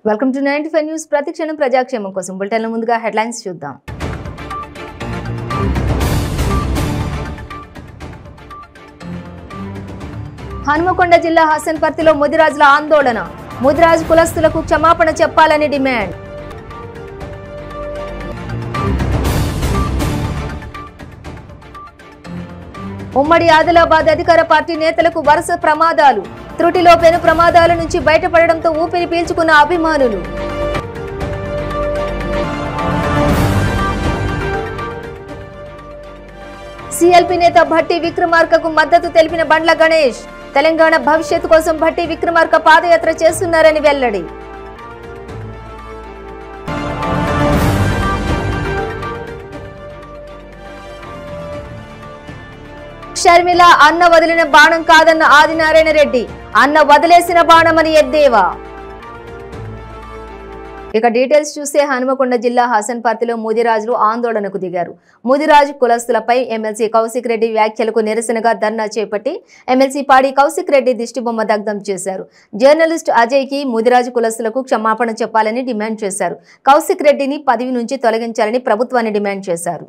Welcome to 95 news. ప్రతిక్షణం ప్రజాక్షేమం కోసం బులెటిన్ల ముందుగా హెడ్లైన్స్ చూద్దాం. హనుమకొండ జిల్లా హసన్పర్తిలో ముదిరాజుల ఆందోళన. ముదిరాజు కులస్తులకు క్షమాపణ చెప్పాలని డిమాండ్. ఉమ్మడి ఆదిలాబాద్ అధికార పార్టీ నేతలకు వరుస ప్రమాదాలు. త్రుటిలో పెను ప్రమాదాల నుంచి బయటపడడంతో ఊపిరి పీల్చుకున్న అభిమానులు. సిఎల్పి నేత భట్టి విక్రమార్కకు మద్దతు తెలిపిన బండ్ల గణేష్. తెలంగాణ భవిష్యత్తు కోసం భట్టి విక్రమార్క పాదయాత్ర చేస్తున్నారని వెల్లడి. షర్మిల అన్న వదిలిన బాణం కాదన్న ఆదినారాయణ రెడ్డి. అన్న వదిలేసిన బాణమని ఎద్దేవా. ఇక డీటెయిల్స్ చూస్తే హనుమకొండ జిల్లా హసన్పర్తిలో ముదిరాజులు ఆందోళనకు దిగారు. ముదిరాజు కులస్తులపై ఎమ్మెల్సీ కౌశిక్ రెడ్డి వ్యాఖ్యలకు నిరసనగా ధర్నా చేపట్టి ఎమ్మెల్సీ పాడి కౌశిక్ రెడ్డి దిష్టిబొమ్మ దగ్ధం చేశారు. జర్నలిస్ట్ అజయ్ కి ముదిరాజు కులస్తులకు క్షమాపణ చెప్పాలని డిమాండ్ చేశారు. కౌశిక్ రెడ్డిని పదవి నుంచి తొలగించాలని ప్రభుత్వాన్ని డిమాండ్ చేశారు.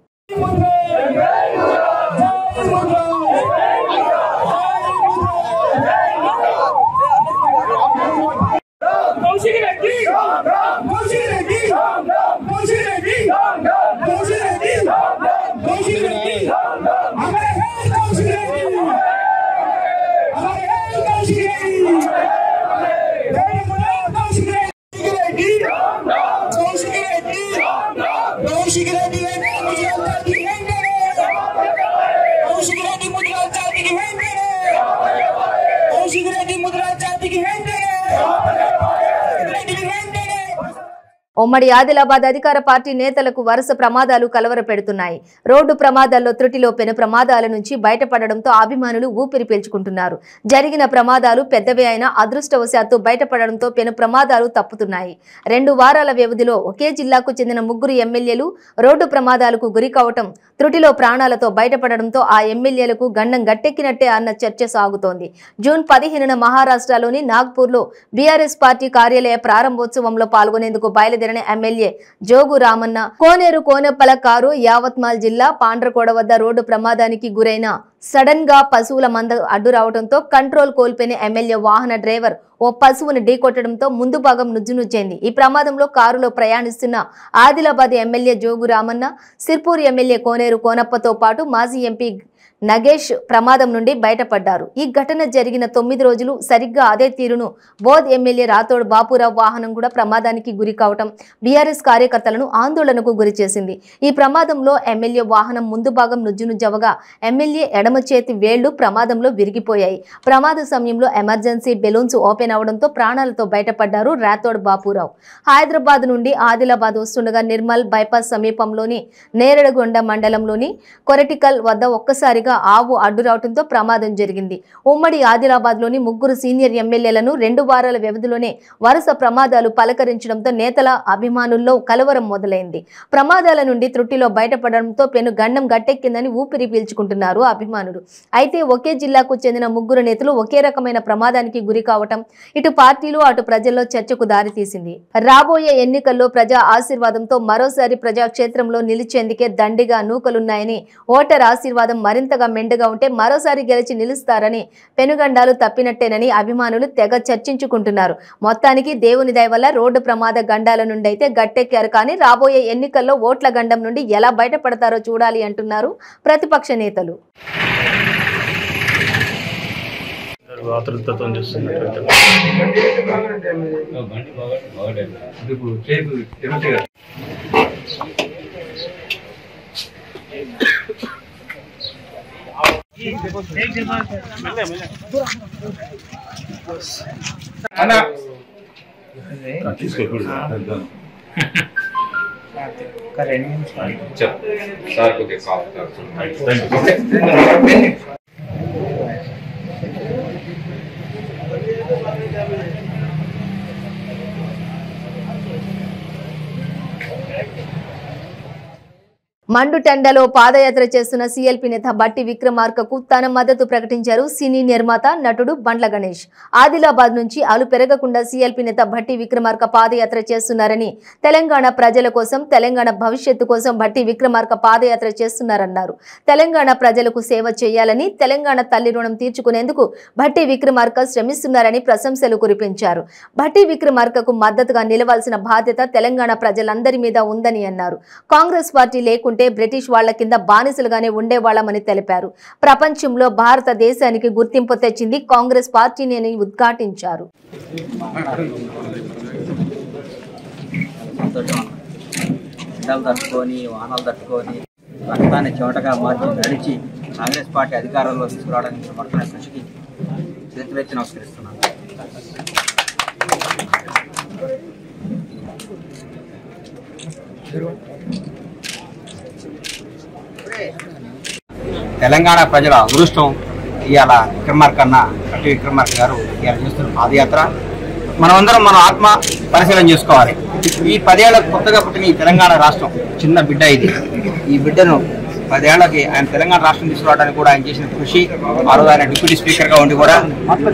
ఉమ్మడి ఆదిలాబాద్ అధికార పార్టీ నేతలకు వరుస ప్రమాదాలు కలవరపెడుతున్నాయి. రోడ్డు ప్రమాదాల్లో త్రుటిలో పెను ప్రమాదాల నుంచి బయటపడడంతో అభిమానులు ఊపిరి పీల్చుకుంటున్నారు. జరిగిన ప్రమాదాలు పెద్దవే అయినా అదృష్టవశాత్తు బయటపడడంతో పెను ప్రమాదాలు తప్పుతున్నాయి. 2 వారాల వ్యవధిలో ఒకే జిల్లాకు చెందిన 3 ఎమ్మెల్యేలు రోడ్డు ప్రమాదాలకు గురి కావటం, త్రుటిలో ప్రాణాలతో బయటపడడంతో ఆ ఎమ్మెల్యేలకు గండం గట్టెక్కినట్టే అన్న చర్చ సాగుతోంది. జూన్ 15న మహారాష్ట్రలోని నాగ్పూర్లో బీఆర్ఎస్ పార్టీ కార్యాలయ ప్రారంభోత్సవంలో పాల్గొనేందుకు బయలుదేరిన ఎమ్మెల్యే జోగు రామన్న కోనేరు కోనెప్పల కారు యావత్మాల్ జిల్లా పాండ్రకోడ వద్ద రోడ్డు ప్రమాదానికి గురైన సడన్ గా పశువుల మంద అడ్డు రావడంతో కంట్రోల్ కోల్పోయిన ఎమ్మెల్యే వాహన డ్రైవర్ ఓ పశువును ఢీకొట్టడంతో ముందు భాగం నుజ్జునుజ్జైంది. ఈ ప్రమాదంలో కారులో ప్రయాణిస్తున్న ఆదిలాబాద్ ఎమ్మెల్యే జోగు రామన్న, సిర్పూర్ ఎమ్మెల్యే కోనేరు కోనప్పతో పాటు మాజీ ఎంపీ నగేష్ ప్రమాదం నుండి బయటపడ్డారు. ఈ ఘటన జరిగిన 9 రోజులు సరిగ్గా అదే తీరును బోధ్ ఎమ్మెల్యే రాథోడ్ బాపురావు వాహనం కూడా ప్రమాదానికి గురి కావటం బీఆర్ఎస్ కార్యకర్తలను ఆందోళనకు గురి చేసింది. ఈ ప్రమాదంలో ఎమ్మెల్యే వాహనం ముందు భాగం నుజ్జునుజ్జవగా ఎమ్మెల్యే ఎడమ చేతి వేళ్లు ప్రమాదంలో విరిగిపోయాయి. ప్రమాద సమయంలో ఎమర్జెన్సీ బెలూన్స్ ఓపెన్ అవడంతో ప్రాణాలతో బయటపడ్డారు రాథోడ్ బాపురావు. హైదరాబాద్ నుండి ఆదిలాబాద్ వస్తుండగా నిర్మల్ బైపాస్ సమీపంలోని నేరడగొండ మండలంలోని కొరటికల్ వద్ద ఒక్కసారిగా ఆవు అడ్డు రావడంతో ప్రమాదం జరిగింది. ఉమ్మడి ఆదిలాబాద్ లోని 3 సీనియర్ ఎమ్మెల్యేలను 2 వారాల వ్యవధిలోనే వరుస ప్రమాదాలు పలకరించడంతో నేతల అభిమానుల్లో కలవరం మొదలైంది. ప్రమాదాల నుండి త్రుటిలో బయటపడడంతో పెను గండం గట్టెక్కిందని ఊపిరి పీల్చుకుంటున్నారు అభిమానులు. అయితే ఒకే జిల్లాకు చెందిన 3 నేతలు ఒకే రకమైన ప్రమాదానికి గురి కావటం ఇటు పార్టీలు అటు ప్రజల్లో చర్చకు దారితీసింది. రాబోయే ఎన్నికల్లో ప్రజా ఆశీర్వాదంతో మరోసారి ప్రజాక్షేత్రంలో నిలిచేందుకే దండిగా నూకలున్నాయని, ఓటర్ ఆశీర్వాదం మరింతగా మెండుగా ఉంటే మరోసారి గెలిచి నిలుస్తారని, పెనుగండాలు తప్పినట్టేనని అభిమానులు తెగ చర్చించుకుంటున్నారు. మొత్తానికి దేవుని దయ వల్ల రోడ్డు ప్రమాద గండాల నుండి అయితే గట్టెక్కారు. కానీ రాబోయే ఎన్నికల్లో ఓట్ల గండం నుండి ఎలా బయటపడతారో చూడాలి అంటున్నారు ప్రతిపక్ష నేతలు. మండుటెండలో పాదయాత్ర చేస్తున్న సీఎల్పీ నేత బట్టి విక్రమార్కకు తన మద్దతు ప్రకటించారు సినీ నిర్మాత నటుడు బండ్ల గణేష్. ఆదిలాబాద్ నుంచి అలు పెరగకుండా సీఎల్పీ నేత బట్టి విక్రమార్క పాదయాత్ర చేస్తున్నారని, తెలంగాణ ప్రజల కోసం, తెలంగాణ భవిష్యత్తు కోసం బట్టి విక్రమార్క పాదయాత్ర చేస్తున్నారన్నారు. తెలంగాణ ప్రజలకు సేవ చేయాలని, తెలంగాణ తల్లి రుణం తీర్చుకునేందుకు బట్టి విక్రమార్క శ్రమిస్తున్నారని ప్రశంసలు కురిపించారు. బట్టి విక్రమార్కకు మద్దతుగా నిలవాల్సిన బాధ్యత తెలంగాణ ప్రజలందరి మీద ఉందని అన్నారు. కాంగ్రెస్ పార్టీ లేకుంటే బ్రిటిష్ వాళ్ల కింద బానిసలుగానే ఉండేవాళ్లమని తెలిపారు. ప్రపంచంలో భారతదేశానికి గుర్తింపు తెచ్చింది కాంగ్రెస్ పార్టీని అని ఉద్ఘాటించారు. రక్తాన్ని చోటగా మార్చి నడిచి కాంగ్రెస్ పార్టీ అధికారంలో తీసుకురావడానికి పడుతున్న కృషికి చేతులెత్తి నమస్కరిస్తున్నాను. తెలంగాణ ప్రజల అదృష్టం ఇవాళ బట్టి విక్రమార్క గారు ఇవాళ చేస్తున్న పాదయాత్ర. మనమందరం మన ఆత్మ పరిశీలన చేసుకోవాలి. ఈ 10 ఏళ్లకు కొత్తగా పుట్టిన ఈ తెలంగాణ రాష్ట్రం చిన్న బిడ్డ ఇది. ఈ బిడ్డను 10 ఏళ్లకి ఆయన తెలంగాణ రాష్ట్రం తీసుకురావడానికి కూడా ఆయన చేసిన కృషి, ఆ రోజు ఆయన డిప్యూటీ స్పీకర్గా ఉండి కూడా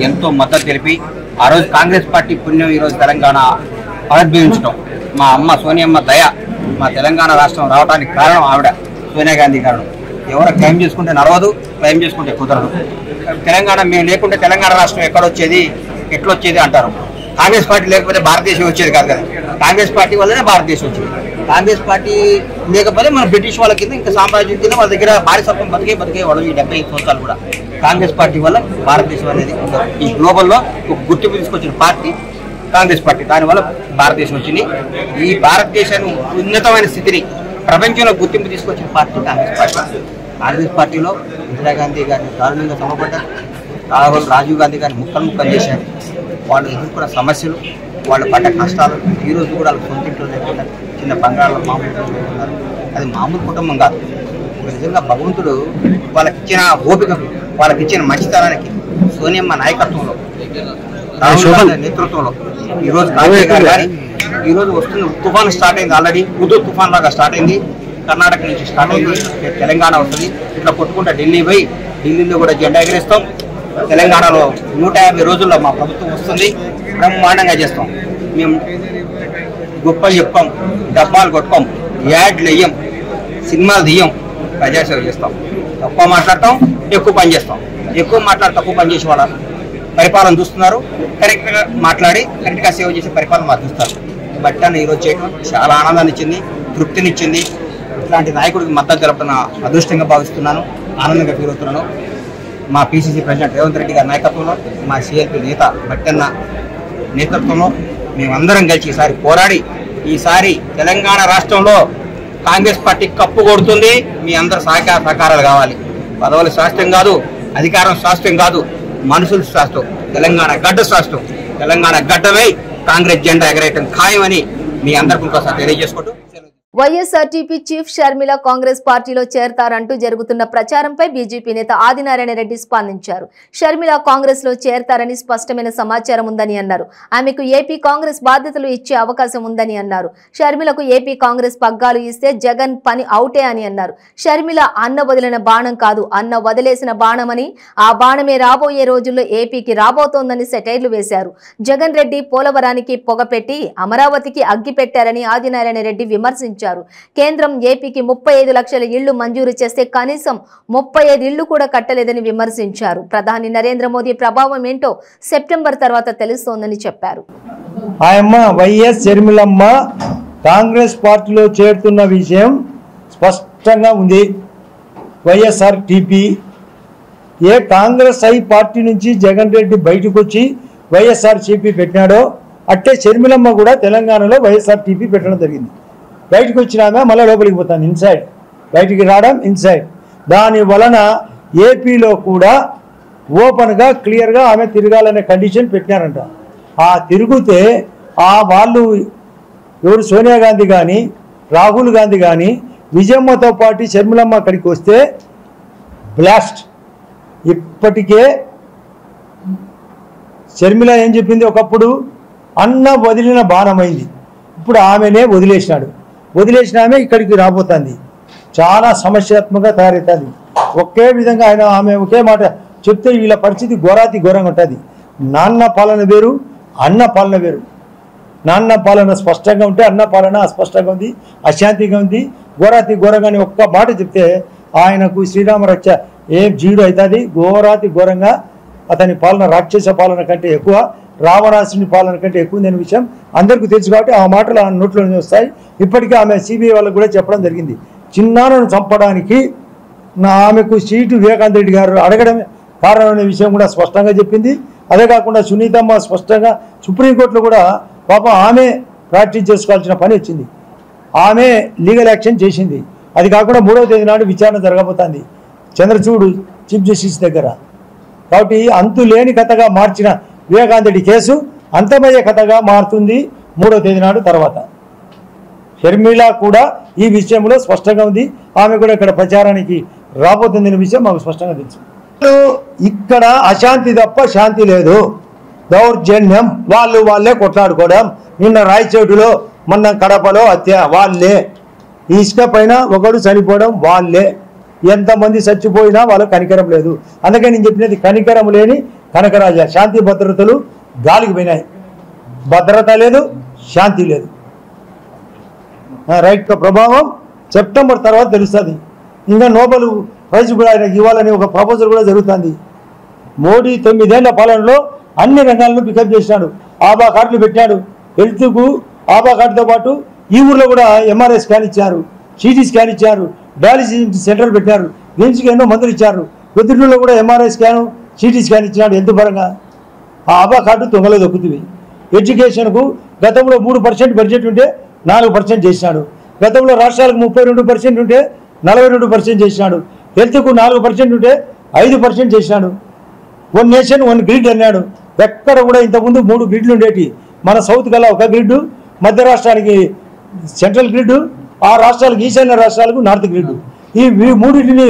ఎంతో మద్దతు తెలిపి, ఆ రోజు కాంగ్రెస్ పార్టీ పుణ్యం ఈరోజు తెలంగాణ ఆవిర్భవించడం, మా అమ్మ సోనియమ్మ దయ మా తెలంగాణ రాష్ట్రం రావడానికి కారణం ఆవిడ సోనియా గాంధీ కారణం. ఎవరు క్లెయిమ్ చేసుకుంటే నడవదు, క్లెయిమ్ చేసుకుంటే కుదరదు. తెలంగాణ మేము లేకుంటే తెలంగాణ రాష్ట్రం ఎక్కడొచ్చేది, ఎట్లొచ్చేది అంటారు. కాంగ్రెస్ పార్టీ లేకపోతే భారతదేశం వచ్చేది కాదు కదా. కాంగ్రెస్ పార్టీ వల్లనే భారతదేశం వచ్చింది. కాంగ్రెస్ పార్టీ లేకపోతే మన బ్రిటిష్ వాళ్ళ కింద ఇంకా సామ్రాజ్యం కింద వాళ్ళ దగ్గర బానిసత్వం బతికే వాళ్ళు ఈ 75 సంవత్సరాలు కూడా. కాంగ్రెస్ పార్టీ వల్ల భారతదేశం అనేది ఈ గ్లోబల్లో ఒక గుర్తింపు తీసుకొచ్చిన పార్టీ కాంగ్రెస్ పార్టీ. దానివల్ల భారతదేశం వచ్చింది. ఈ భారతదేశాన్ని ఉన్నతమైన స్థితిని ప్రపంచంలో గుర్తింపు తీసుకొచ్చిన పార్టీ కాంగ్రెస్ పార్టీ. కాంగ్రెస్ పార్టీలో ఇందిరాగాంధీ గారిని దారుణంగా చంపబడ్డారు. రాజీవ్ గాంధీ గారిని ముక్కలు చేశారు. వాళ్ళు ఎదుర్కొన్న సమస్యలు, వాళ్ళు పడ్డ కష్టాలు ఈరోజు కూడా వాళ్ళ సొంత ఇంట్లో లేకుండా చిన్న బంగాళాలో మామూలు కుటుంబం ఉన్నారు. అది మామూలు కుటుంబం కాదు. నిజంగా భగవంతుడు వాళ్ళకిచ్చిన ఓపికకు, వాళ్ళకిచ్చిన మంచితనానికి, సోనియమ్మ నాయకత్వంలో, రాహుల్ నేతృత్వంలో ఈరోజు కాంగ్రెస్ గారు కానీ ఈరోజు వస్తున్న తుఫాను స్టార్ట్ అయింది. ఆల్రెడీ ఉదు తుఫాన్ లాగా స్టార్ట్ అయింది. కర్ణాటక నుంచి స్టార్ట్ అయింది, తెలంగాణ వస్తుంది. ఇట్లా కొట్టుకుంటా ఢిల్లీ పోయి ఢిల్లీలో కూడా జెండా ఎగరేస్తాం. తెలంగాణలో 150 రోజుల్లో మా ప్రభుత్వం వస్తుంది. బ్రహ్మాండంగా చేస్తాం. మేము గొప్పలు చెప్తాం, డబ్బాలు కొట్టుకోం, యాడ్లు వేయం, సినిమాలు తీయం, ప్రజాసేవ చేస్తాం. తక్కువ మాట్లాడతాం, ఎక్కువ పని చేస్తాం. ఎక్కువ మాట్లాడి తక్కువ పని చేసే వాళ్ళ పరిపాలన చూస్తున్నారు. కరెక్ట్గా మాట్లాడి కరెక్ట్గా సేవ చేసే పరిపాలన మాకు చూస్తారు. బట్ అని ఈరోజు చేయడం చాలా ఆనందాన్ని ఇచ్చింది, తృప్తినిచ్చింది. ఇట్లాంటి నాయకుడికి మద్దతు తెలపడం అదృష్టంగా భావిస్తున్నాను, ఆనందంగా ఫీల్ అవుతున్నాను. మా పిసిసి ప్రెసిడెంట్ రేవంత్ రెడ్డి గారి నాయకత్వంలో, మా సిఎల్పి నేత బట్టన్న నేతృత్వంలో మేమందరం కలిసి ఈసారి పోరాడి ఈసారి తెలంగాణ రాష్ట్రంలో కాంగ్రెస్ పార్టీ కప్పు కొడుతుంది. మీ అందరు సహకారాలు కావాలి. పదవులు శాస్త్రం కాదు, అధికారం శాస్త్రం కాదు, మనుషులు శాస్త్రం. తెలంగాణ గడ్డ శాస్త్రం. తెలంగాణ గడ్డపై కాంగ్రెస్ జెండా ఎగరేయటం ఖాయమని మీ అందరికీ ఇంకోసారి తెలియజేసుకుంటూ, వైఎస్ఆర్టీపీ చీఫ్ షర్మిల కాంగ్రెస్ పార్టీలో చేరతారంటూ జరుగుతున్న ప్రచారంపై బీజేపీ నేత ఆదినారాయణ రెడ్డి స్పందించారు. షర్మిల కాంగ్రెస్ లో చేరతారని స్పష్టమైన సమాచారం ఉందని అన్నారు. ఆమెకు ఏపీ కాంగ్రెస్ బాధ్యతలు ఇచ్చే అవకాశం ఉందని అన్నారు. షర్మిలకు ఏపీ కాంగ్రెస్ పగ్గాలు ఇస్తే జగన్ పని అవుటే అని అన్నారు. షర్మిల అన్న వదిలిన బాణం కాదు, అన్న వదిలేసిన బాణమని, ఆ బాణమే రాబోయే రోజుల్లో ఏపీకి రాబోతోందని సెటైర్లు వేశారు. జగన్ రెడ్డి పోలవరానికి పొగపెట్టి అమరావతికి అగ్గి పెట్టారని ఆదినారాయణ రెడ్డి విమర్శించారు. కేంద్రం ఏపీకి 35 లక్షల ఇళ్లు మంజూరు చేస్తే కనీసం 35 ఇళ్లు కూడా కట్టలేదని విమర్శించారు. ప్రధాని నరేంద్ర మోదీ ప్రభావం ఏంటో సెప్టెంబర్ తర్వాత తెలుస్తోందని చెప్పారు. ఆయమ్మ వైఎస్ షర్మిలమ్మ కాంగ్రెస్ పార్టీలో చేరుతున్న విషయం స్పష్టంగా ఉంది. వైఎస్ఆర్టీపీ కాంగ్రెస్ పార్టీ నుంచి జగన్ రెడ్డి బయటకు వచ్చి వైఎస్ఆర్సీపీ పెట్టినాడో అట్టే షర్మిలమ్మ కూడా తెలంగాణలో వైఎస్ఆర్టీపీ పెట్టడం జరిగింది. బయటకు వచ్చినాక మళ్ళీ లోపలికి పోతాను, ఇన్సైడ్, బయటికి రావడం ఇన్సైడ్. దాని వలన ఏపీలో కూడా ఓపెన్గా క్లియర్గా ఆమె తిరగాలనే కండిషన్ పెట్టినారంట. ఆ తిరిగితే వాళ్ళు ఎవరు సోనియా గాంధీ కానీ రాహుల్ గాంధీ కానీ విజయమ్మతో పాటు షర్మిలమ్మ అక్కడికి వస్తే బ్లాస్ట్. ఇప్పటికే షర్మిల ఏం చెప్పింది, ఒకప్పుడు అన్న వదిలిన బాణమైంది, ఇప్పుడు ఆమెనే వదిలేసినాడు. వదిలేసిన ఆమె ఇక్కడికి రాబోతుంది. చాలా సమస్యాత్మకంగా తయారవుతుంది. ఒకే విధంగా ఆమె ఒకే మాట చెప్తే వీళ్ళ పరిస్థితి ఘోరాతి ఘోరంగా ఉంటుంది. నాన్న పాలన వేరు, అన్న పాలన వేరు. నాన్న పాలన స్పష్టంగా ఉంటే అన్న పాలన అస్పష్టంగా ఉంది, అశాంతిగా ఉంది, ఘోరాతి ఘోరంగా అని ఒక్క మాట చెప్తే ఆయనకు శ్రీరామ రక్ష ఏం జీడు అవుతుంది. ఘోరాతి ఘోరంగా అతని పాలన రాక్షస పాలన కంటే ఎక్కువ, రావణాసుని పాలన కంటే ఎక్కువ ఉందనే విషయం అందరికీ తెలుసు. కాబట్టి ఆ మాటలు ఆ నోట్లోనే వస్తాయి. ఇప్పటికీ ఆమె సిబిఐ వాళ్ళకు కూడా చెప్పడం జరిగింది. చిన్నాన్నను చంపడానికి ఆమెకు సీటు వివేకానంద రెడ్డి గారు అడగడమే కారణమనే విషయం కూడా స్పష్టంగా చెప్పింది. అదే కాకుండా సునీతమ్మ స్పష్టంగా సుప్రీంకోర్టులో కూడా పాపం ఆమె ప్రాక్టీస్ చేసుకోవాల్సిన పని వచ్చింది. ఆమె లీగల్ యాక్షన్ చేసింది. అది కాకుండా 3వ తేదీ నాడు విచారణ జరగబోతోంది చంద్రచూడ్ చీఫ్ జస్టిస్ దగ్గర. కాబట్టి అంతు లేని కథగా మార్చిన వివేకానంద రెడ్డి కేసు అంతమయ్యే కథగా మారుతుంది 3వ తేదీ నాడు తర్వాత. షర్మిల కూడా ఈ విషయంలో స్పష్టంగా ఉంది. ఆమె కూడా ఇక్కడ ప్రచారానికి రాబోతుందనే విషయం మాకు స్పష్టంగా తెలుసు. ఇక్కడ అశాంతి తప్ప శాంతి లేదు. దౌర్జన్యం వాళ్ళే కొట్లాడుకోవడం. నిన్న రాయచోటులో, మొన్న కడపలో హత్య వాళ్ళే. ఇసుక పైన ఒకడు చనిపోవడం వాళ్ళే. ఎంతమంది చచ్చిపోయినా వాళ్ళకు కనికరం లేదు. అందుకే నేను చెప్పినది కనికరం లేని కనకరాజ. శాంతి భద్రతలు గాలికి పోయినాయి. భద్రత లేదు, శాంతి లేదు. రైట్ ప్రభావం సెప్టెంబర్ తర్వాత తెలుస్తుంది. ఇంకా నోబెల్ ప్రైజ్ కూడా ఆయనకి ఇవ్వాలని ఒక ప్రపోజల్ కూడా జరుగుతుంది. మోడీ 9 ఏళ్ల పాలనలో అన్ని రంగాలను పికప్ చేసినాడు. ఆభా కార్డులు పెట్టాడు. హెల్త్కు ఆభా కార్డుతో పాటు ఈ ఊర్లో కూడా ఎంఆర్ఐ స్కాన్ ఇచ్చారు, సిటీ స్కాన్ ఇచ్చారు, డయాలిసిస్ సెంటర్లు పెట్టారు, నిమ్స్కి ఎన్నో మందులు ఇచ్చారు. పొద్దుటూరులో కూడా ఎంఆర్ఐ స్కాను, సిటీ స్కాన్ ఇచ్చినాడు. హెల్త్ పరంగా ఆ ఆభా కార్డు తొంగలో దొక్కుతుంది. ఎడ్యుకేషన్కు గతంలో 3% బడ్జెట్ ఉంటే 4% చేసినాడు. గతంలో రాష్ట్రాలకు 32% ఉంటే 42% చేసినాడు. హెల్త్కు 4% ఉంటే 5% చేసినాడు. 1 నేషన్ 1 గ్రిడ్ అన్నాడు. ఎక్కడ కూడా ఇంతకుముందు 3 గ్రిడ్లు ఉండేటి. మన సౌత్ కల్లా ఒక గ్రిడ్డు, మధ్య రాష్ట్రానికి సెంట్రల్ గ్రిడ్డు, ఆ రాష్ట్రాలకు ఈశాన్య రాష్ట్రాలకు నార్త్ గ్రిడ్డు. ఈ 3టిని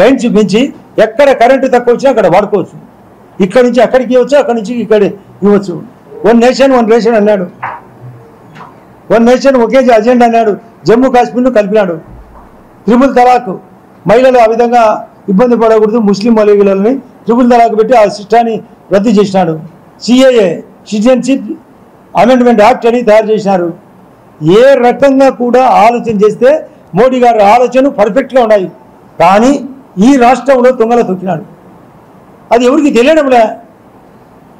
లైన్స్ పెంచి ఎక్కడ కరెంటు తక్కువ వచ్చినా అక్కడ వాడుకోవచ్చు. ఇక్కడి నుంచి అక్కడికి ఇవ్వచ్చు, అక్కడి నుంచి ఇక్కడ ఇవ్వచ్చు. 1 నేషన్ 1 రేషన్ అన్నాడు. 1 నేషన్ ఒకే అజెండా అన్నాడు. జమ్మూ కాశ్మీర్ను కలిపినాడు. ట్రిపుల్ తలాక్, మహిళలు ఆ విధంగా ఇబ్బంది పడకూడదు ముస్లిం మహిళలని ట్రిపుల్ తలాక్ పెట్టి ఆ సిస్టాన్ని రద్దు చేసినాడు. సిఏఏ, సిటిజన్షిప్ అమెండ్మెంట్ యాక్ట్ అని తయారు చేసినారు. ఏ రకంగా కూడా ఆలోచన చేస్తే మోడీ గారి ఆలోచన పర్ఫెక్ట్గా ఉన్నాయి. కానీ ఈ రాష్ట్రంలో తొంగల తొక్కినాడు. అది ఎవరికి తెలియడంలే.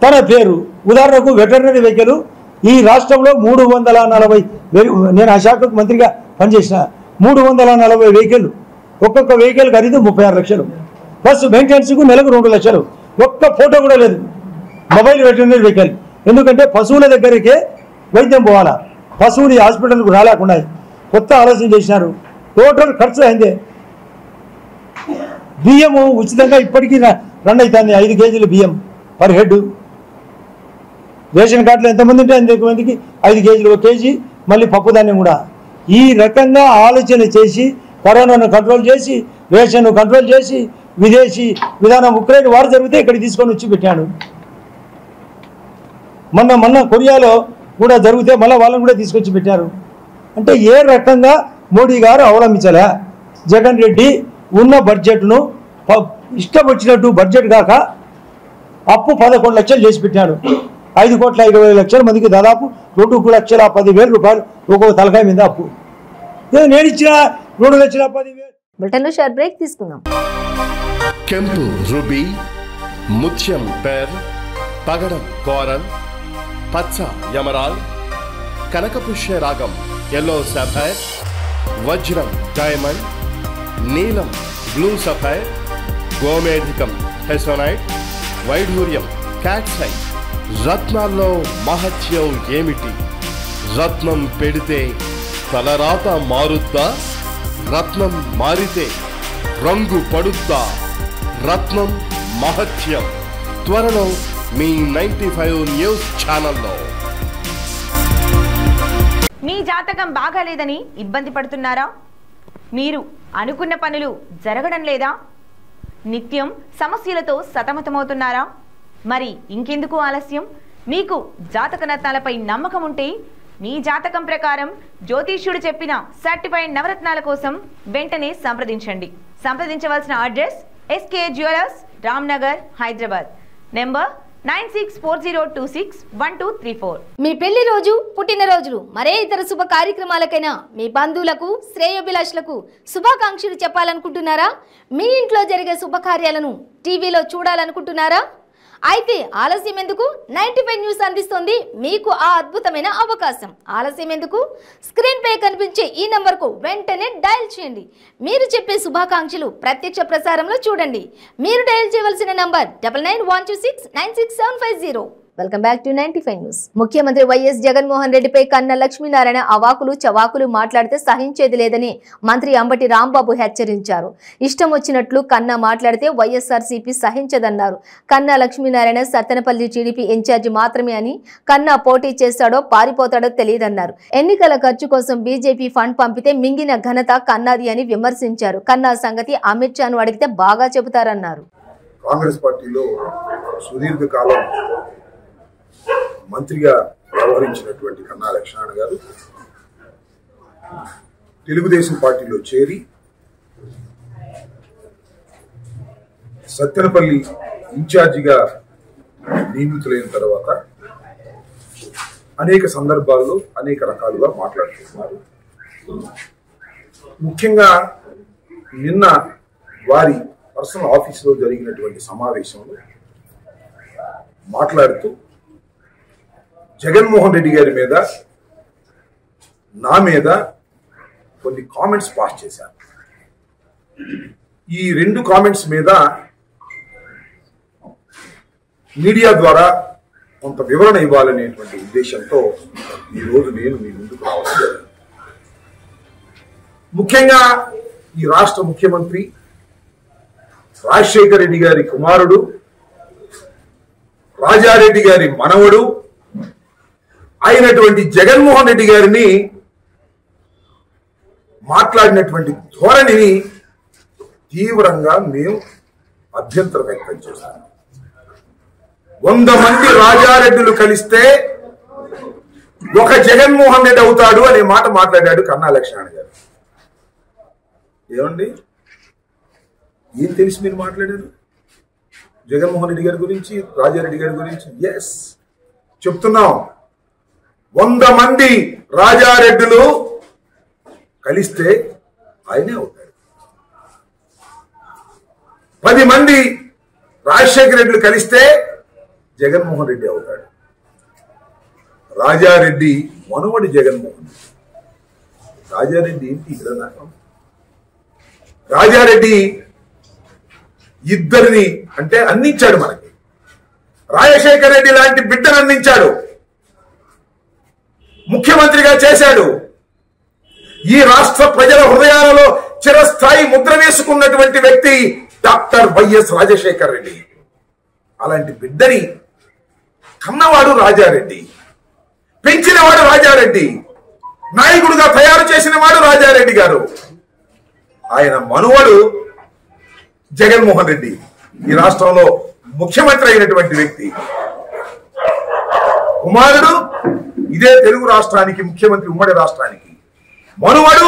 తన పేరు ఉదాహరణకు వెటర్నరీ వెహికల్ ఈ రాష్ట్రంలో 340, నేను ఆ శాఖకు మంత్రిగా పనిచేసిన 340 వెహికల్. ఒక్కొక్క వెహికల్ ఖరీదు 36 లక్షలు. ప్లస్ మెయింటెనెన్స్కు నెలకు 2 లక్షలు. ఒక్క ఫోటో కూడా లేదు. Mobile veterinary vehicle. ఎందుకంటే పశువుల దగ్గరికే వైద్యం పోవాలా, పశువులు హాస్పిటల్కు రాలేకుండా కొత్త ఆలోచన చేసినారు. టోటల్ ఖర్చు అయిందే. బియ్యము ఉచితంగా ఇప్పటికీ రన్ అవుతుంది. 5 కేజీలు బియ్యం పర్ హెడ్. రేషన్ కార్డులో ఎంతమంది ఉంటే అంతమందికి 5 కేజీలు, 1 కేజీ మళ్ళీ పప్పు ధాన్యం కూడా. ఈ రకంగా ఆలోచన చేసి కరోనాను కంట్రోల్ చేసి, రేషన్ను కంట్రోల్ చేసి, విదేశీ విధానం ఉక్రెయిన్ వారు జరిగితే ఇక్కడ తీసుకొని వచ్చి పెట్టాడు. మొన్న కొరియాలో కూడా జరిగితే మళ్ళీ వాళ్ళని కూడా తీసుకొచ్చి పెట్టారు. అంటే ఏ రకంగా మోడీ గారు అవలంబించలే. జగన్ రెడ్డి ఉన్న బడ్జెట్ను ఇష్టం వచ్చినట్టు బడ్జెట్ కాక అప్పు 11 లక్షలు చేసి పెట్టాడు. 5,20,00,000 మందికి దాదాపు 2,10,000 రూపాయలు ఒక్కొక్క తలకాయ మీద అప్పు. నేను ఇచ్చిన 2,10,000. బ్రిటన్లో షార్ట్ బ్రేక్ తీసుకుందాం. ಕೆಂಪು ರುಬಿ, ಮುತ್ಯಂ ಪೇರ್, పగడం కోరల్, పచ్చ యమరాల్, కనకపుష్య రాగం ఎల్లో సఫైర్, వజ్రం డైమండ్, నీలం బ్లూ సఫైర్, గోమేధికం హెసోనైట్, వైఢూర్యం క్యాట్సై. రత్నాల్లో మహత్యం ఏమిటి? రత్నం పెడితే తలరాత మారుద్దా? రత్నం మారితే రంగు పడుద్దా? రత్నం మహత్యం త్వరలో మీ 95 న్యూస్ ఛానల్లో. మీ జాతకం బాగాలేదని ఇబ్బంది పడుతున్నారా? మీరు అనుకున్న పనులు జరగడం లేదా? నిత్యం సమస్యలతో సతమతమవుతున్నారా? మరి ఇంకెందుకు ఆలస్యం? మీకు జాతక రత్నాలపై నమ్మకం ఉంటే మీ జాతకం ప్రకారం జ్యోతిష్యుడు చెప్పిన సర్టిఫైడ్ నవరత్నాల కోసం వెంటనే సంప్రదించండి. సంప్రదించవలసిన address SK jewellers, Ramnagar, Hyderabad. Number 9640261234. మీ పెళ్లి రోజు, పుట్టినరోజులు, మరే ఇతర శుభ కార్యక్రమాలకైనా మీ బంధువులకు, శ్రేయోభిలాషులకు శుభాకాంక్షలు చెప్పాలనుకుంటున్నారా? మీ ఇంట్లో జరిగే శుభకార్యాలను టీవీలో చూడాలనుకుంటున్నారా? అయితే ఆలస్యం ఎందుకు? 95 న్యూస్ అందిస్తోంది మీకు ఆ అద్భుతమైన అవకాశం. ఆలస్యం ఎందుకు? స్క్రీన్ పై కనిపించే ఈ నంబర్కు వెంటనే డయల్ చేయండి. మీరు చెప్పే శుభాకాంక్షలు ప్రత్యక్ష ప్రసారంలో చూడండి. మీరు డయల్ చేయవలసిన number 9912696750. Welcome back to 95 news. ముఖ్యమంత్రి వైఎస్ జగన్మోహన్ రెడ్డిపై కన్నా లక్ష్మీనారాయణ అవాకులు చవాకులు మాట్లాడితే సహించేది లేదని మంత్రి అంబటి రాంబాబు హెచ్చరించారు. ఇష్టం వచ్చినట్లు కన్నా మాట్లాడితే వైఎస్ఆర్సీపీ సహించదన్నారు. కన్నా లక్ష్మీనారాయణ సత్తెనపల్లి టీడీపీ ఇన్ఛార్జి మాత్రమే అని, కన్నా పోటీ చేస్తాడో పారిపోతాడో తెలియదన్నారు. ఎన్నికల ఖర్చు కోసం బీజేపీ ఫండ్ పంపితే మింగిన ఘనత కన్నాది అని విమర్శించారు. కన్నా సంగతి అమిత్ షాను అడిగితే బాగా చెబుతారన్నారు. కాంగ్రెస్ పార్టీలో సుదీర్ఘకాలం మంత్రిగా వ్యవహరించినటువంటి కన్నా లక్ష్మీనారాయణ గారు తెలుగుదేశం పార్టీలో చేరి సత్తెనపల్లి ఇన్ఛార్జిగా నియమితులైన తర్వాత అనేక సందర్భాల్లో అనేక రకాలుగా మాట్లాడుతున్నారు. ముఖ్యంగా నిన్న వారి పర్సనల్ ఆఫీసులో జరిగినటువంటి సమావేశంలో మాట్లాడుతూ జగన్మోహన్ రెడ్డి గారి మీద, నా మీద కొన్ని కామెంట్స్ పాస్ చేశారు. ఈ 2 కామెంట్స్ మీద మీడియా ద్వారా కొంత వివరణ ఇవ్వాలనేటువంటి ఉద్దేశంతో ఈరోజు నేను మీ ముందుకు రావాలి. ముఖ్యంగా ఈ రాష్ట్ర ముఖ్యమంత్రి రాజశేఖర రెడ్డి గారి కుమారుడు, రాజారెడ్డి గారి మనవడు అయినటువంటి జగన్మోహన్ రెడ్డి గారిని మాట్లాడినటువంటి ధోరణిని తీవ్రంగా మేము అభ్యంతరం వ్యక్తం చేశాము. 100 మంది రాజారెడ్డిలు కలిస్తే ఒక జగన్మోహన్ రెడ్డి అవుతాడు అనే మాట మాట్లాడాడు కన్నా లక్ష్మీనారాయణ గారు. ఏమండి, ఏం తెలిసి మీరు మాట్లాడారు జగన్మోహన్ రెడ్డి గారి గురించి, రాజారెడ్డి గారి గురించి? ఎస్, చెప్తున్నాం. 100 మంది రాజారెడ్డిలు కలిస్తే ఆయనే అవుతాడు. 10 మంది రాజశేఖర రెడ్డిలు కలిస్తే జగన్మోహన్ రెడ్డి అవుతాడు. రాజారెడ్డి మనవడి జగన్మోహన్ రెడ్డి. రాజారెడ్డి ఏంటి ఇక్కడ? రాజారెడ్డి ఇద్దరిని అంటే అందించాడు మనకి. రాజశేఖర రెడ్డి లాంటి బిడ్డను అందించాడు, ముఖ్యమంత్రిగా చేశాడు. ఈ రాష్ట్ర ప్రజల హృదయాలలో చిరస్థాయి ముద్ర వేసుకున్నటువంటి వ్యక్తి డాక్టర్ వైఎస్ రాజశేఖర రెడ్డి. అలాంటి బిడ్డని కన్నవాడు రాజారెడ్డి, పెంచినవాడు రాజారెడ్డి, నాయకుడుగా తయారు చేసిన వాడు రాజారెడ్డి గారు. ఆయన మనువడు జగన్మోహన్ రెడ్డి, ఈ రాష్ట్రంలో ముఖ్యమంత్రి అయినటువంటి వ్యక్తి. కుమారుడు ఇదే తెలుగు రాష్ట్రానికి ముఖ్యమంత్రి, ఉమ్మడి రాష్ట్రానికి. మనువడు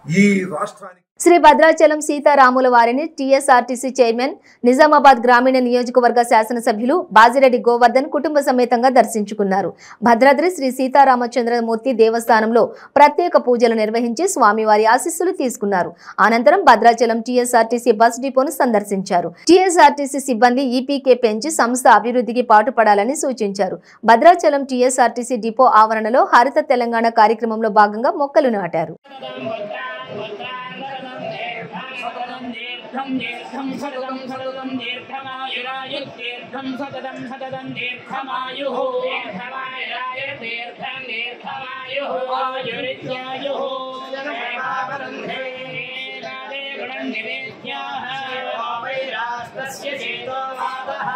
ఈ రాష్ట్రానికి. శ్రీ భద్రాచలం సీతారాముల వారిని టీఎస్ఆర్టీసీ చైర్మన్, నిజామాబాద్ గ్రామీణ నియోజకవర్గ శాసనసభ్యులు బాజిరెడ్డి గోవర్ధన్ కుటుంబ సమేతంగా దర్శించుకున్నారు. భద్రాద్రి శ్రీ సీతారామచంద్రమూర్తి దేవస్థానంలో ప్రత్యేక పూజలు నిర్వహించి స్వామివారి ఆశీస్సులు తీసుకున్నారు. అనంతరం భద్రాచలం టీఎస్ఆర్టీసీ బస్ డిపోను సందర్శించారు. టీఎస్ఆర్టీసీ సిబ్బంది ఈపీకే పెంచి సంస్థ అభివృద్ధికి పాటుపడాలని సూచించారు. భద్రాచలం టీఎస్ఆర్టీసీ డిపో ఆవరణలో హరిత తెలంగాణ కార్యక్రమంలో భాగంగా మొక్కలు నాటారు. దీర్ఘం సతతం సతతం దీర్ఘమాయురాయుర్దీర్ఘం సతతం సతతం దీర్ఘమాయుః దీర్ఘమాయురాయ దీర్ఘం దీర్ఘమాయుః ఆయురిత్యాయుః జగదేవావరుంధే రాదే గుణం నివేద్యాః వైరాస్తస్య చేతో వాదః.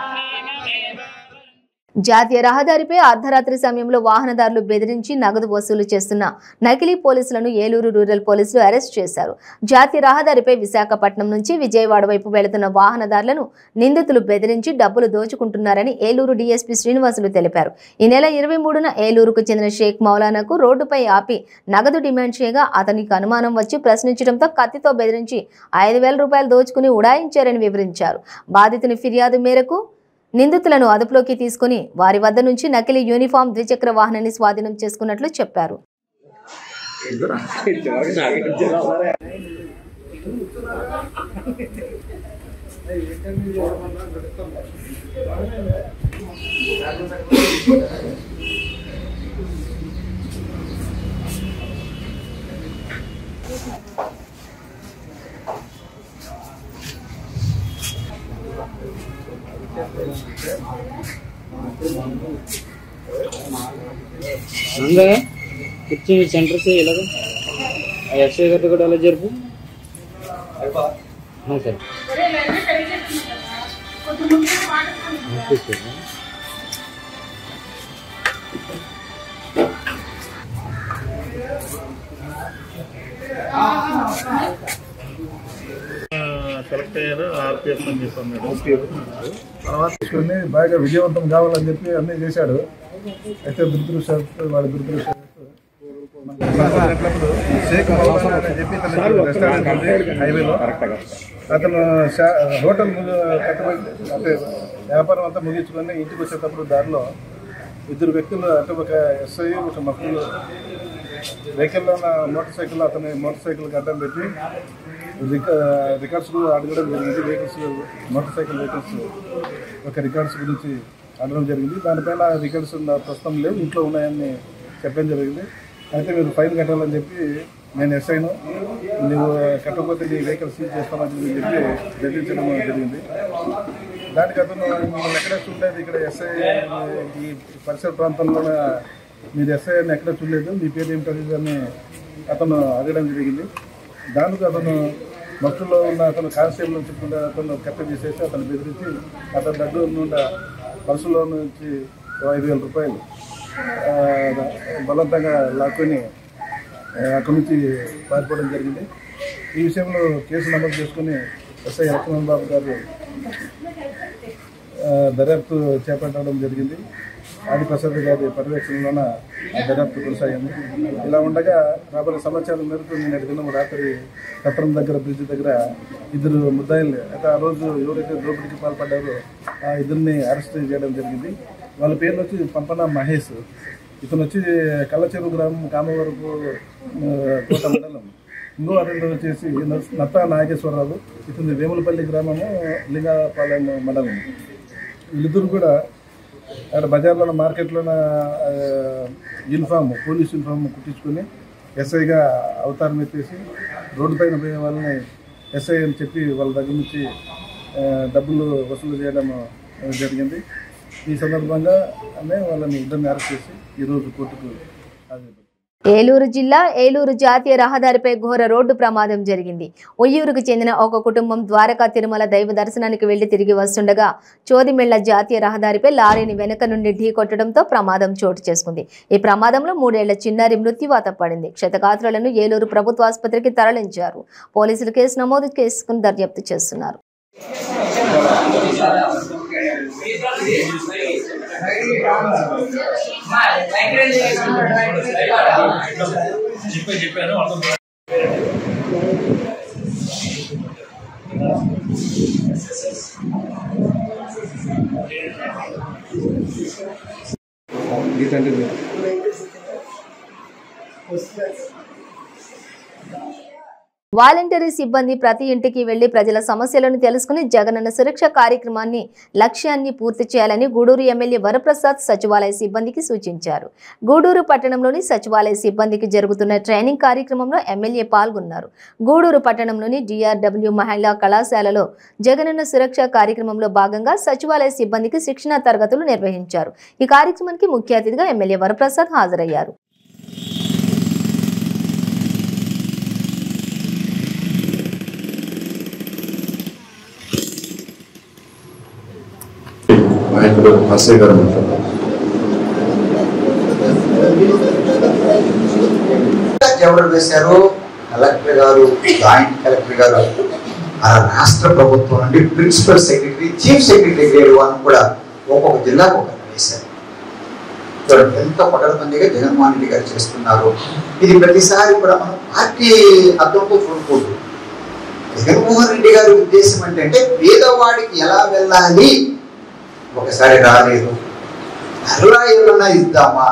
జాతీయ రహదారిపై అర్ధరాత్రి సమయంలో వాహనదారులు బెదిరించి నగదు వసూలు చేస్తున్న నకిలీ పోలీసులను ఏలూరు రూరల్ పోలీసులు అరెస్ట్ చేశారు. జాతీయ రహదారిపై విశాఖపట్నం నుంచి విజయవాడ వైపు వెళుతున్న వాహనదారులను నిందితులు బెదిరించి డబ్బులు దోచుకుంటున్నారని ఏలూరు డీఎస్పీ శ్రీనివాసులు తెలిపారు. ఈ నెల 23న ఏలూరుకు చెందిన షేక్ మౌలానాకు రోడ్డుపై ఆపి నగదు డిమాండ్ చేయగా అతనికి అనుమానం వచ్చి ప్రశ్నించడంతో కత్తితో బెదిరించి 5,000 రూపాయలు దోచుకుని ఉడాయించారని వివరించారు. బాధితుని ఫిర్యాదు మేరకు నిందితులను అదుపులోకి తీసుకుని వారి వద్ద నుంచి నకిలీ యూనిఫామ్ ద్విచక్ర వాహనాన్ని స్వాధీనం చేసుకున్నట్లు చెప్పారు. कुछ सेंटर से लगा ऐसे करते को डाला जरूर हाँ सर సెలెక్ట్ అయ్యారు. ఆర్పిఎఫ్ అని చెప్పాను. తర్వాత తీసుకుని బాగా విజయవంతం కావాలని చెప్పి అన్నీ చేశాడు. అయితే దురదృష్టం వాడి దురదృష్టం షేక్ మౌలానా అని చెప్పి రెస్టారెంట్ ఉంది హైవేలో. అతను హోటల్ కట్టబెట్టి అంటే వ్యాపారం అంతా ముగించుకొని ఇంటికి వచ్చేటప్పుడు దారిలో ఇద్దరు వ్యక్తులు అటు ఒక ఎస్ఐ ఒక మక్కులు వెహికల్లో ఉన్న మోటార్ సైకిల్ అతని మోటార్ సైకిల్కి అడ్డం పెట్టి రికార్డ్స్ అడగడం జరిగింది. వెహికల్స్ మోటార్ సైకిల్ వెహికల్స్ ఒక రికార్డ్స్ గురించి అడగడం జరిగింది. దానిపైన రికార్డ్స్ ప్రస్తుతం లేవు, ఇంట్లో ఉన్నాయని చెప్పడం జరిగింది. అయితే మీరు ఫైన్ కట్టాలని చెప్పి నేను ఎస్ఐను నువ్వు కట్టకపోతే నీ వెహికల్ సీజ్ చేస్తామని చెప్పి బెదిరించడం జరిగింది. దానికి అతను మిమ్మల్ని ఎక్కడ చూడలేదు, ఇక్కడ ఎస్ఐ ఈ పరిసర ప్రాంతంలో మీరు ఎస్ఐ అని ఎక్కడ చూడలేదు, మీ పేరు ఏమిటది అని అతను అడగడం జరిగింది. దానికి అతను మత్తులో ఉన్న అతను కానిస్టేబుల్ నుంచి కూడా అతను కట్టె తీసేసి అతను బెదిరించి అతని దగ్గర నుండి పర్సులో నుంచి 5,000 రూపాయలు బలవంతంగా లాక్కొని అక్కడి నుంచి పారిపోవడం జరిగింది. ఈ విషయంలో కేసు నమోదు చేసుకుని ఎస్ఐ లక్ష్మణ్ బాబు గారు దర్యాప్తు చేపట్టడం జరిగింది. ఆదిప్రసాద్ గారి పర్యవేక్షణలోన దర్యాప్తు కొనసాగింది. ఇలా ఉండగా రాబోయే సమాచారం మేరకు నిన్నటి దినం రాత్రి సత్రం దగ్గర బ్రిడ్జ్ దగ్గర ఇద్దరు ముద్దాయిలు అయితే ఆ రోజు ఎవరైతే దోపిడీకి పాల్పడ్డారో ఆ ఇద్దరిని అరెస్ట్ చేయడం జరిగింది. వాళ్ళ పేర్లు వచ్చి పంపన మహేష్, ఇతను వచ్చి కల్లచెరువు గ్రామం కామవరపు కోట మండలం. ఇంకో అతను వచ్చేసి నత్తా నాగేశ్వరరావు, ఇతని వేములపల్లి గ్రామము లింగాపాలెం మండలం. వీళ్ళిద్దరు కూడా అక్కడ బజార్లో మార్కెట్లోన యూనిఫామ్ పోలీస్ యూనిఫామ్ కుట్టించుకొని ఎస్ఐగా అవతారం ఎత్తేసి రోడ్డు పైన పోయే వాళ్ళని ఎస్ఐ అని చెప్పి వాళ్ళ దగ్గర నుంచి డబ్బులు వసూలు చేయడం జరిగింది. ఈ సందర్భంగా వాళ్ళని ఇద్దరిని అరెస్ట్ చేసి ఈరోజు కోర్టుకు హాజరు. ఏలూరు జిల్లా ఏలూరు జాతీయ రహదారిపై ఘోర రోడ్డు ప్రమాదం జరిగింది. ఒయ్యూరుకు చెందిన ఒక కుటుంబం ద్వారకా తిరుమల దైవ దర్శనానికి వెళ్లి తిరిగి వస్తుండగా చోదిమెళ్ల జాతీయ రహదారిపై లారీని వెనుక నుండి ఢీకొట్టడంతో ప్రమాదం చోటు చేసుకుంది. ఈ ప్రమాదంలో 3 ఏళ్ల చిన్నారి మృత్యువాత పడింది. క్షతగాత్రులను ఏలూరు ప్రభుత్వ ఆసుపత్రికి తరలించారు. పోలీసులు కేసు నమోదు చేసుకుని దర్యాప్తు చేస్తున్నారు. వాలంటీరీ సిబ్బంది ప్రతి ఇంటికి వెళ్లి ప్రజల సమస్యలను తెలుసుకుని జగనన్న సురక్ష కార్యక్రమాన్ని లక్ష్యాన్ని పూర్తి చేయాలని గూడూరు ఎమ్మెల్యే వరప్రసాద్ సచివాలయ సిబ్బందికి సూచించారు. గూడూరు పట్టణంలోని సచివాలయ సిబ్బందికి జరుగుతున్న ట్రైనింగ్ కార్యక్రమంలో ఎమ్మెల్యే పాల్గొన్నారు. గూడూరు పట్టణంలోని DRW మహిళా కళాశాలలో జగనన్న సురక్ష కార్యక్రమంలో భాగంగా సచివాలయ సిబ్బందికి శిక్షణా తరగతులు నిర్వహించారు. ఈ కార్యక్రమానికి ముఖ్య అతిథిగా ఎమ్మెల్యే వరప్రసాద్ హాజరయ్యారు. నాయకుడు హస్సే గారు ఉంటారు. ఎవరు వేశారు? కలెక్టర్ గారు, జాయింట్ కలెక్టర్ గారు, ఆ రాష్ట్ర ప్రభుత్వం నుండి principal secretary, chief secretary grade వాళ్ళని కూడా ఒక్కొక్క జిల్లాకు ఒకరిని వేశారు. చూడండి ఎంత పకడ్బందీగా జగన్మోహన్ రెడ్డి గారు చేస్తున్నారు. ఇది ప్రతిసారి కూడా మనం పార్టీ అర్థంతో చూడకూడదు. జగన్మోహన్ రెడ్డి గారి ఉద్దేశం ఏంటంటే పేదవాడికి ఎలా వెళ్ళాలి, ఒకసారి రాలేదు మరలా ఏమన్నా ఇద్దామా,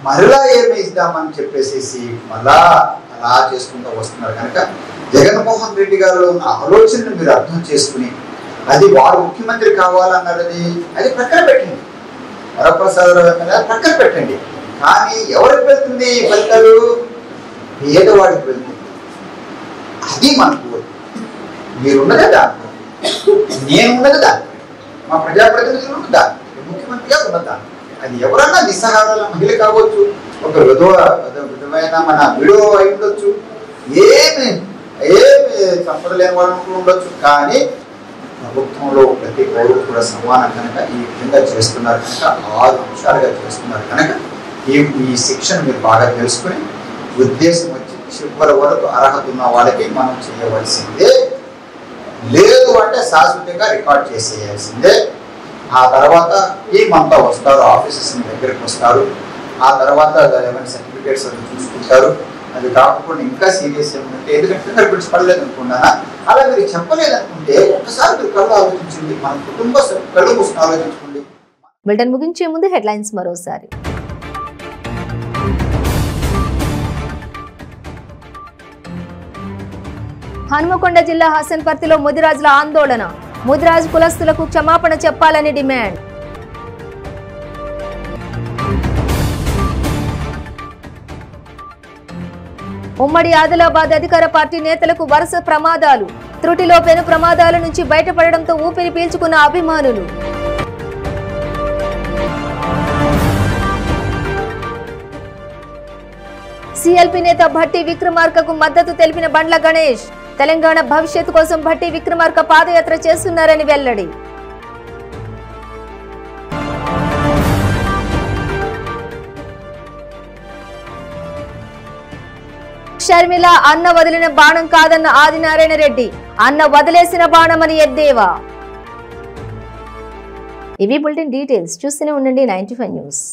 మరలా ఏమి ఇద్దామని చెప్పేసి మళ్ళా అలా చేసుకుంటూ వస్తున్నారు. కనుక జగన్మోహన్ రెడ్డి గారిలో ఉన్న ఆలోచనను మీరు అర్థం చేసుకుని అది వారు ముఖ్యమంత్రి కావాలన్నది అది ప్రక్కన పెట్టండి, వరప్రసాదరావు ఎమ్మెల్యే ప్రక్కన పెట్టండి. కానీ ఎవరికి వెళ్తుంది ఫలితాలు? పేదవాడికి వెళ్తుంది. అది మనకు మీరున్నదే దాంట్లో, నేనున్నది దాంట్లో, మా ప్రజాప్రతినిధులు ఉన్న దాంట్లో, ముఖ్యమంత్రిగా ఉన్న దాంట్లో. అది ఎవరన్నా నిస్సహారాల మహిళ కావచ్చు, ఒక విధమైన మన విడో అయి ఉండొచ్చు, ఏమి సంపద లేని వాళ్ళు ఉండొచ్చు. కానీ ప్రభుత్వంలో ప్రతి పౌరుడు కూడా సమానం కనుక ఈ విధంగా చేస్తున్నారు కనుక 6 అంశాలుగా చేస్తున్నారు కనుక ఈ శిక్షణ మీరు బాగా తెలుసుకుని ఉద్దేశం వచ్చి చివరి వరకు అర్హత ఉన్న వాళ్ళకి మనం చేయవలసిందే, లేదు అంటే శాశ్వతంగా రికార్డ్ చేసేయాల్సిందే. ఆ తర్వాత టీం అంతా వస్తారు, ఆఫీసర్స్ దగ్గరికి వస్తారు. ఆ తర్వాత ఏమైనా సర్టిఫికేట్స్ అవి చూసుకుంటారు. అది కాకుండా ఇంకా సీరియస్ ఏమంటే ఎందుకంటే ఫింగర్ ప్రింట్స్ పడలేదు అనుకున్నానా, అలా మీరు చెప్పలేదనుకుంటే ఒక్కసారి మీరు కళ్ళు ఆలోచించండి, మన కుటుంబ కళ్ళు కోసం ఆలోచించుకోండి. బులెటిన్ ముగించే ముందు హెడ్లైన్స్ మరోసారి. హనుమకొండ జిల్లా హసన్పర్తిలో ముదిరాజుల ఆందోళన, ముదిరాజు కులస్తులకు క్షమాపణ చెప్పాలని డిమాండ్. ఉమ్మడి ఆదిలాబాద్ అధికార పార్టీ నేతలకు వరుస ప్రమాదాలు, త్రుటిలో పెను ప్రమాదాల నుంచి బయటపడడంతో ఊపిరి పీల్చుకున్న అభిమానులు. సిఎల్పి నేత భట్టి విక్రమార్కకు మద్దతు తెలిపిన బండ్ల గణేష్, తెలంగాణ భవిష్యత్తు కోసం భట్టి విక్రమార్క పాదయాత్ర చేస్తున్నారని వెల్లడి. షర్మిల అన్న వదిలిన బాణం కాదన్న ఆదినారాయణ రెడ్డి, అన్న వదిలేసిన బాణమని ఎద్దేవా. ఇవి బులెటిన్ డీటెయిల్స్. చూస్తూనే ఉండండి 95 న్యూస్.